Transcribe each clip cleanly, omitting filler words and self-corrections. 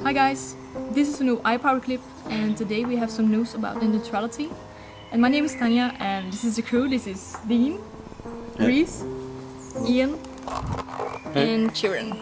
Hi guys, this is a new iPower clip and today we have some news about the neutrality. And my name is Tanya and this is the crew. This is Dean, Reese, Ian and Chiran.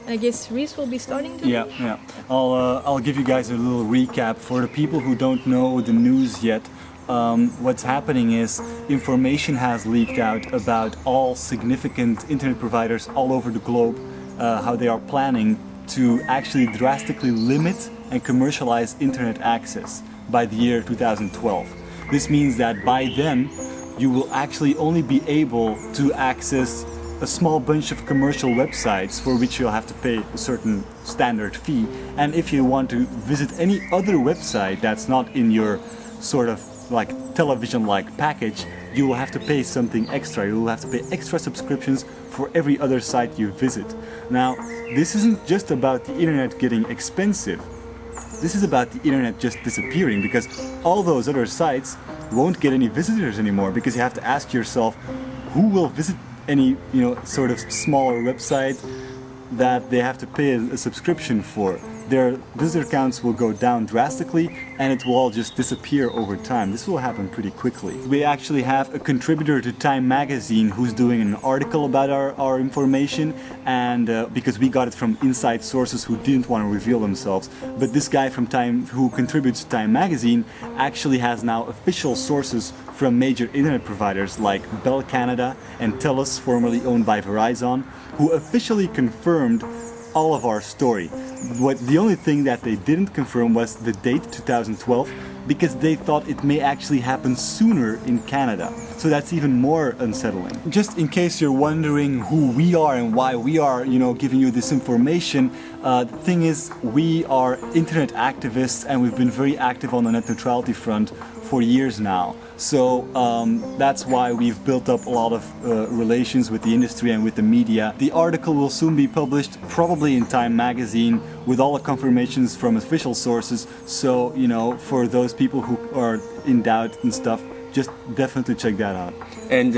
I guess Reese will be starting today. Yeah. I'll give you guys a little recap for the people who don't know the news yet. What's happening is information has leaked out about all significant internet providers all over the globe, how they are planning to actually drastically limit and commercialize internet access by the year 2012. This means that by then you will actually only be able to access a small bunch of commercial websites for which you'll have to pay a certain standard fee, and if you want to visit any other website that's not in your sort of like television-like package, you will have to pay something extra. You will have to pay extra subscriptions for every other site you visit. Now, this isn't just about the internet getting expensive. This is about the internet just disappearing, because all those other sites won't get any visitors anymore, because you have to ask yourself, who will visit any sort of smaller website that they have to pay a subscription for? Their visitor counts will go down drastically and it will all just disappear over time. This will happen pretty quickly. We actually have a contributor to Time magazine who's doing an article about our information, and because we got it from inside sources who didn't want to reveal themselves. But this guy from Time who contributes to Time magazine actually has now official sources from major internet providers like Bell Canada and TELUS, formerly owned by Verizon, who officially confirmed all of our story. The only thing that they didn't confirm was the date 2012, because they thought it may actually happen sooner in Canada. So that's even more unsettling. Just in case you're wondering who we are and why we are, giving you this information, the thing is, we are internet activists and we've been very active on the net neutrality front for years now. So that's why we've built up a lot of relations with the industry and with the media. The article will soon be published, probably in Time magazine, with all the confirmations from official sources. So, for those people who are in doubt and stuff, just definitely check that out. And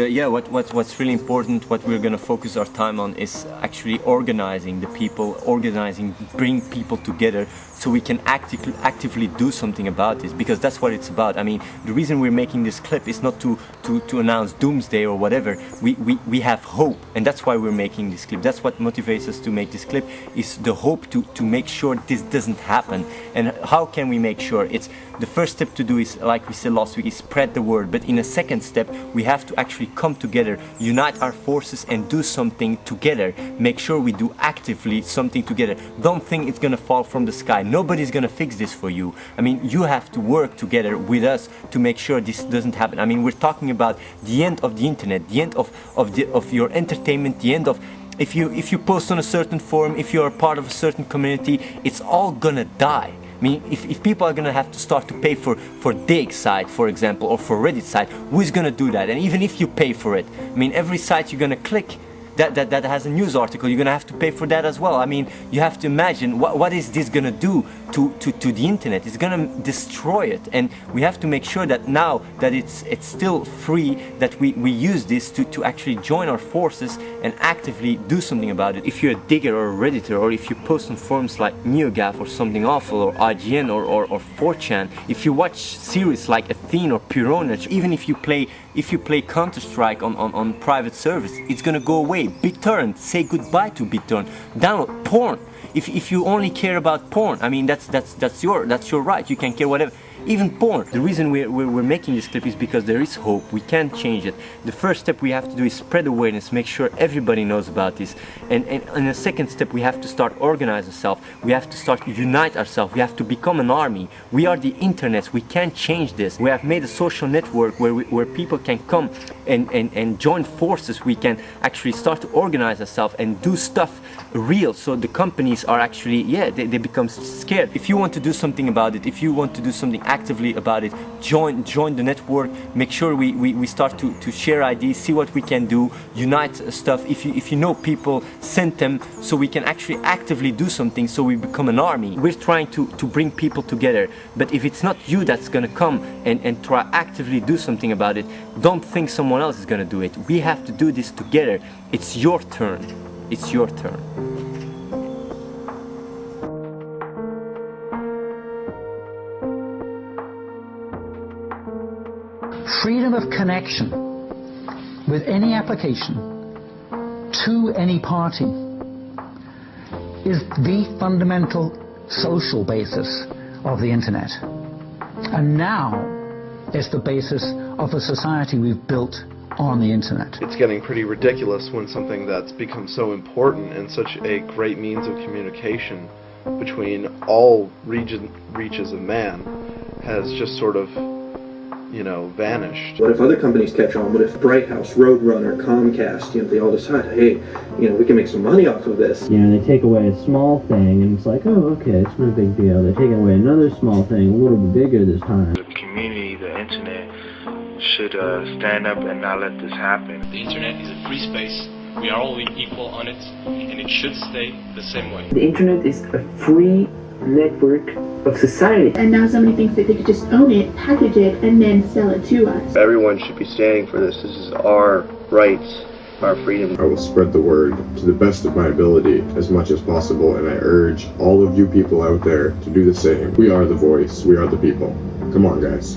what's really important, what we're going to focus our time on, is actually organizing the people, bring people together so we can actively do something about this, because that's what it's about. I mean, the reason we're making this clip is not to announce doomsday or whatever. We have hope, and that's why we're making this clip. That's what motivates us to make this clip, is the hope to make sure this doesn't happen. And how can we make sure? It's the first step to do is, like we said last week, is spread the word. But in a second step, we have to actually come together, unite our forces and do something together. Make sure we do actively something together. Don't think it's gonna fall from the sky. Nobody's gonna fix this for you. I mean, you have to work together with us to make sure this doesn't happen. I mean, we're talking about the end of the internet, the end of your entertainment, the end of, if you post on a certain forum, if you're a part of a certain community, it's all gonna die. I mean, if people are going to have to start to pay for Dig site, for example, or for Reddit site, who's going to do that? And even if you pay for it, I mean, every site you're going to click that has a news article, you're going to have to pay for that as well. I mean, you have to imagine what is this going to do to the internet. It's going to destroy it, and we have to make sure that now that it's still free, that we use this to actually join our forces and actively do something about it. If you're a digger or a redditor, or if you post on forums like NeoGAF or something awful, or IGN or 4chan, if you watch series like Athene or Pironage, even if you play Counter-Strike on private service, it's gonna go away. BitTorrent, say goodbye to BitTorrent. Download porn. If you only care about porn, I mean, that's your right. You can care whatever. Even porn. The reason we're making this clip is because there is hope. We can change it. The first step we have to do is spread awareness, make sure everybody knows about this. And in the second step, we have to start organize ourselves. We have to start unite ourselves. We have to become an army. We are the internet. We can change this. We have made a social network where people can come and join forces. We can actually start to organize ourselves and do stuff real. So the companies are actually, they become scared. If you want to do something about it, if you want to do something actively about it, join the network. Make sure we start to share ideas, see what we can do, unite stuff. If you know people, send them so we can actually actively do something, so we become an army. We're trying to bring people together, but if it's not you that's gonna come and try actively do something about it, don't think someone else is gonna do it. We have to do this together. It's your turn. It's your turn. freedom of connection with any application to any party is the fundamental social basis of the internet. And now it's the basis of the society we've built on the internet. It's getting pretty ridiculous when something that's become so important and such a great means of communication between all reaches of man has just sort of, vanished. What if other companies catch on? What if Bright House, Roadrunner, Comcast, they all decide, hey, we can make some money off of this. They take away a small thing and it's like, oh, okay, it's no big deal. They take away another small thing, a little bit bigger this time. The community, the internet, should stand up and not let this happen. The internet is a free space. We are all equal on it, and it should stay the same way. The internet is a free network of society. And now somebody thinks that they could just own it, package it, and then sell it to us. Everyone should be standing for this. This is our rights, our freedom. I will spread the word to the best of my ability as much as possible, and I urge all of you people out there to do the same. We are the voice. We are the people. Come on, guys.